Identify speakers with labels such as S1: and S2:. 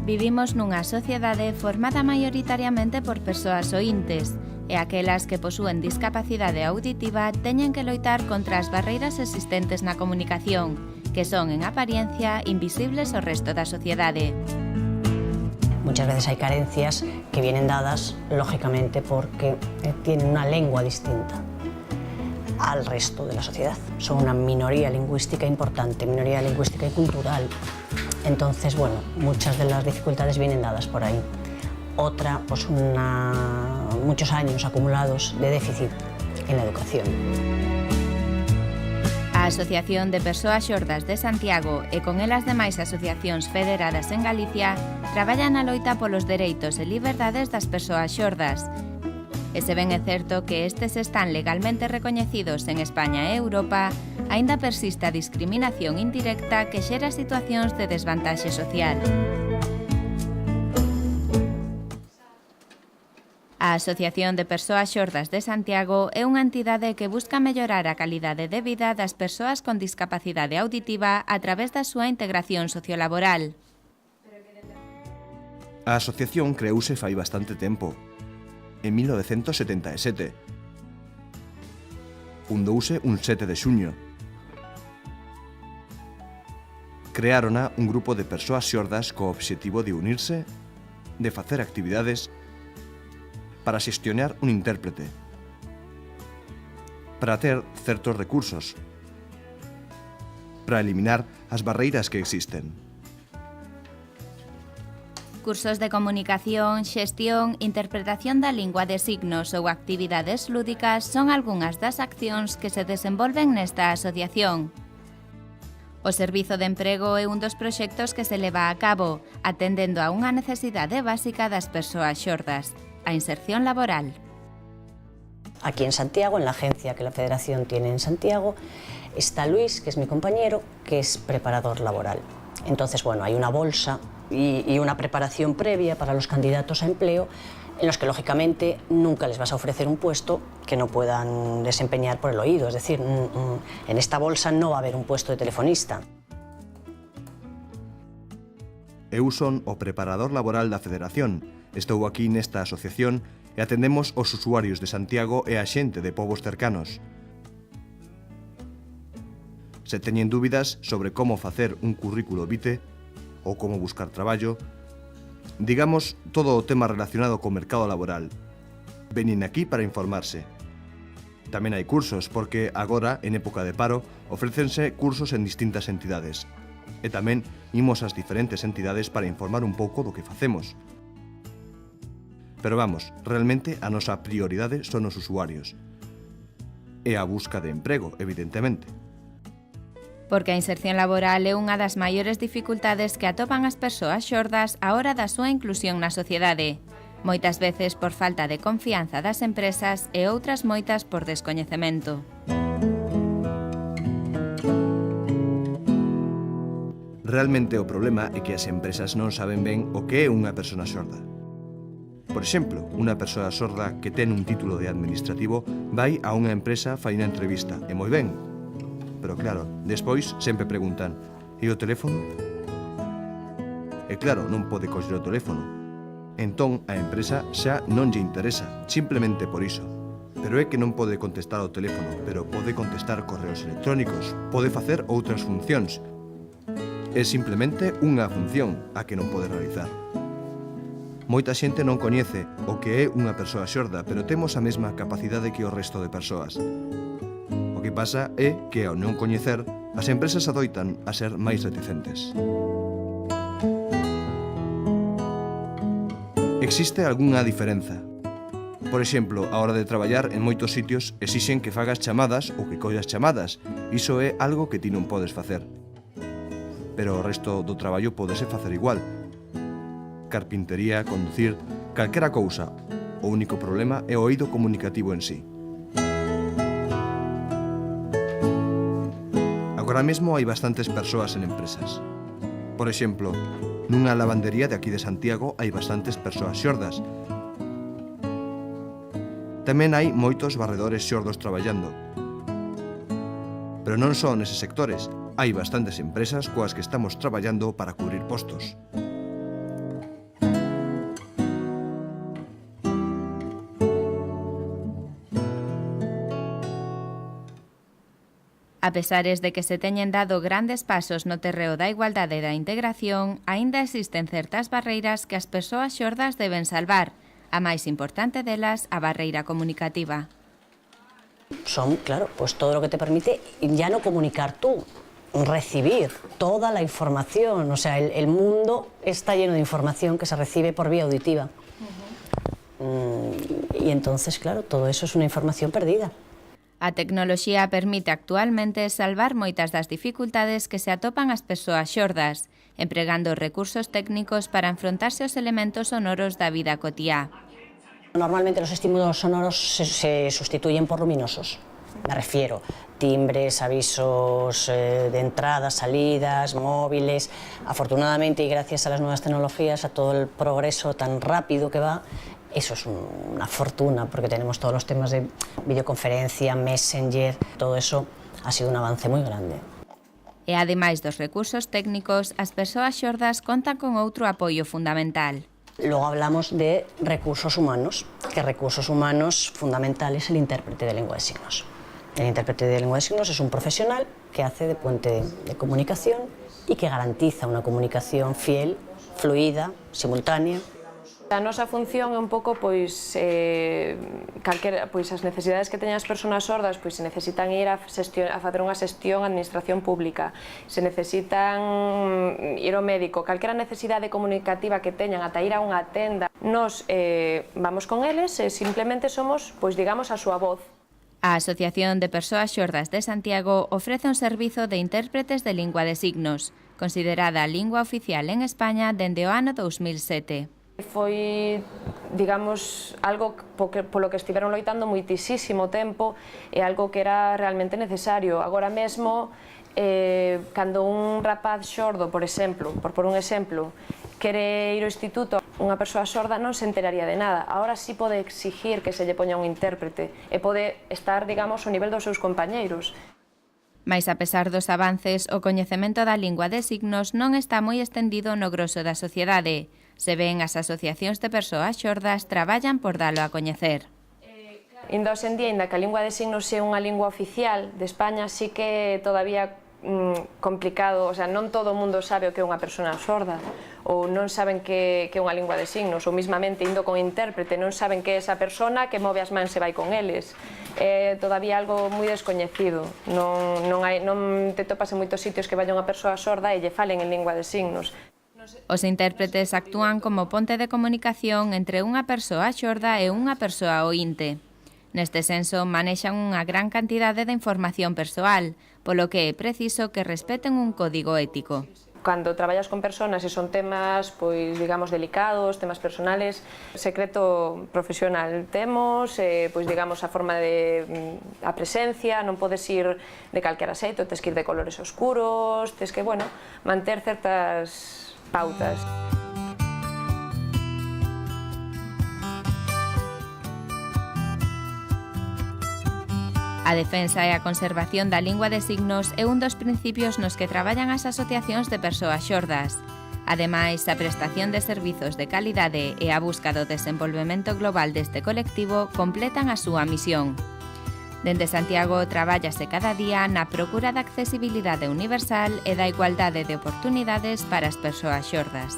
S1: Vivimos nunha sociedade formada maioritariamente por persoas oíntes, e aquelas que posúen discapacidade auditiva teñen que loitar contra as barreiras existentes na comunicación, que son, en apariencia, invisibles ao resto da sociedade.
S2: Muchas veces hay carencias que vienen dadas, lógicamente, porque tienen una lengua distinta al resto de la sociedad. Son una minoría lingüística importante, minoría lingüística y cultural. Entonces, bueno, muchas de las dificultades vienen dadas por ahí. Otra, pues muchos años acumulados de déficit en la educación.
S1: A Asociación de Persoas Xordas de Santiago e con elas demais asociacións federadas en Galicia traballan na loita polos dereitos e liberdades das persoas xordas. E se ben é certo que estes están legalmente recoñecidos en España e Europa, aínda persiste a discriminación indirecta que xera situacións de desvantaxe social. A Asociación de Persoas Xordas de Santiago é unha entidade que busca mellorar a calidade de vida das persoas con discapacidade auditiva a través da súa integración sociolaboral.
S3: A asociación creouse fai bastante tempo, en 1977. Fundouse un 7 de xuño. Creárona un grupo de persoas xordas co obxectivo de unirse, de facer actividades, para xestionar un intérprete, para ter certos recursos, para eliminar as barreiras que existen.
S1: Cursos de comunicación, xestión, interpretación da lingua de signos ou actividades lúdicas son algunhas das accións que se desenvolven nesta asociación. O Servizo de Emprego é un dos proxectos que se leva a cabo, atendendo a unha necesidade básica das persoas xordas, a inserción laboral.
S2: Aquí en Santiago, en la agencia que la Federación tiene en Santiago, está Luis, que es mi compañero, que es preparador laboral. Entonces, bueno, hay una bolsa y una preparación previa para los candidatos a empleo en los que, lógicamente, nunca les vas a ofrecer un puesto que no puedan desempeñar por el oído. Es decir, en esta bolsa no va a haber un puesto de telefonista.
S3: Eu son o preparador laboral da Federación. Estou aquí nesta asociación e atendemos os usuarios de Santiago e a xente de povos cercanos. Se teñen dúbidas sobre como facer un currículo vitae ou como buscar traballo, digamos, todo o tema relacionado co mercado laboral. Venin aquí para informarse. Tamén hai cursos, porque agora, en época de paro, ofrécense cursos en distintas entidades. E tamén imos ás diferentes entidades para informar un pouco do que facemos. Pero vamos, realmente a nosa prioridade son os usuarios. E a busca de emprego, evidentemente.
S1: Porque a inserción laboral é unha das maiores dificultades que atopan as persoas xordas á hora da súa inclusión na sociedade. Moitas veces por falta de confianza das empresas e outras moitas por descoñecemento.
S3: Realmente o problema é que as empresas non saben ben o que é unha persona xorda. Por exemplo, unha persoa sorda que ten un título de administrativo vai a unha empresa fai unha entrevista, e moi ben. Pero claro, despois sempre preguntan: e o teléfono? E claro, non pode coller o teléfono. Entón, a empresa xa non lle interesa, simplemente por iso. Pero é que non pode contestar ao teléfono, pero pode contestar correos electrónicos, pode facer outras funcións. É simplemente unha función a que non pode realizar. Moita xente non coñece o que é unha persoa xorda, pero temos a mesma capacidade que o resto de persoas. O que pasa é que, ao non coñecer, as empresas adoitan a ser máis reticentes. Existe algunha diferenza. Por exemplo, a hora de traballar en moitos sitios exixen que fagas chamadas ou que collas chamadas. Iso é algo que ti non podes facer. Pero o resto do traballo pódese facer igual. Carpintería, conducir, calquera cousa. O único problema é o oído comunicativo en sí. Agora mesmo hai bastantes persoas en empresas. Por exemplo, nunha lavandería de aquí de Santiago hai bastantes persoas xordas. Tamén hai moitos barredores xordos traballando. Pero non só neses sectores, hai bastantes empresas coas que estamos traballando para cubrir postos.
S1: A pesares de que se teñen dado grandes pasos no terreo da igualdade e da integración, aínda existen certas barreiras que as persoas xordas deben salvar. A máis importante delas, a barreira comunicativa.
S2: Son, claro, pues todo lo que te permite ya no comunicar tú, recibir toda la información. O sea, el mundo está lleno de información que se recibe por vía auditiva. Y entonces, claro, todo eso es una información perdida.
S1: A tecnoloxía permite actualmente salvar moitas das dificultades que se atopan as persoas xordas, empregando recursos técnicos para enfrontarse aos elementos sonoros da vida cotiá.
S2: Normalmente los estímulos sonoros se sustituyen por luminosos. Me refiero, timbres, avisos de entradas, salidas, móviles. Afortunadamente y gracias a las nuevas tecnologías, a todo el progreso tan rápido que va, eso es una fortuna, porque tenemos todos los temas de videoconferencia, Messenger, todo eso ha sido un avance moi grande.
S1: E ademais dos recursos técnicos, as persoas xordas contan con outro apoio fundamental.
S2: Luego hablamos de recursos humanos, que recursos humanos fundamental es el intérprete de lengua de signos. El intérprete de lengua de signos es un profesional que hace de puente de comunicación y que garantiza una comunicación fiel, fluida, simultánea.
S4: A nosa función é un pouco pois as necesidades que teñen as persoas sordas, pois se necesitan ir a facer unha xestión a administración pública, se necesitan ir ao médico, calquera necesidade comunicativa que teñan, ata ir a unha tenda, nos vamos con eles e simplemente somos, pois digamos, a súa voz.
S1: A Asociación de Persoas Xordas de Santiago ofrece un servizo de intérpretes de lingua de signos, considerada a lingua oficial en España dende o ano 2007.
S4: Foi, digamos, algo polo que estiveron loitando moitísimo tempo e algo que era realmente necesario. Agora mesmo, cando un rapaz xordo, por exemplo, por un exemplo, quere ir ao instituto, unha persoa sorda non se enteraría de nada. Agora sí pode exigir que se lle poña un intérprete e pode estar, digamos, ao nivel dos seus compañeiros.
S1: Mais a pesar dos avances, o coñecemento da lingua de signos non está moi estendido no groso da sociedade. Se ven, as asociacións de persoas xordas traballan por dalo a coñecer.
S4: Inda hoxe en día, inda que a lingua de signos é unha lingua oficial de España, sí que todavía complicado, o sea, non todo o mundo sabe o que é unha persoa sorda, ou non saben que é unha lingua de signos, ou mismamente indo con intérprete, non saben que é esa persona que move as mans e vai con eles. É todavía algo moi descoñecido, non te topas en moitos sitios que vaya unha persoa sorda e lle falen en lingua de signos.
S1: Os intérpretes actúan como ponte de comunicación entre unha persoa xorda e unha persoa oínte. Neste senso, manexan unha gran cantidade de información persoal, polo que é preciso que respeten un código ético.
S4: Cando traballas con persoas e son temas, pois, digamos, delicados, temas personales, secreto profesional temos, pois, digamos, a forma de a presencia, non podes ir de calquera xeito, tes que ir de colores oscuros, tes que, bueno, manter certas pautas.
S1: A defensa e a conservación da lingua de signos é un dos principios nos que traballan as asociacións de persoas xordas. Ademais, a prestación de servizos de calidade e a busca do desenvolvemento global deste colectivo completan a súa misión. Dende Santiago trabállase cada día na procura da accesibilidade universal e da igualdade de oportunidades para as persoas xordas.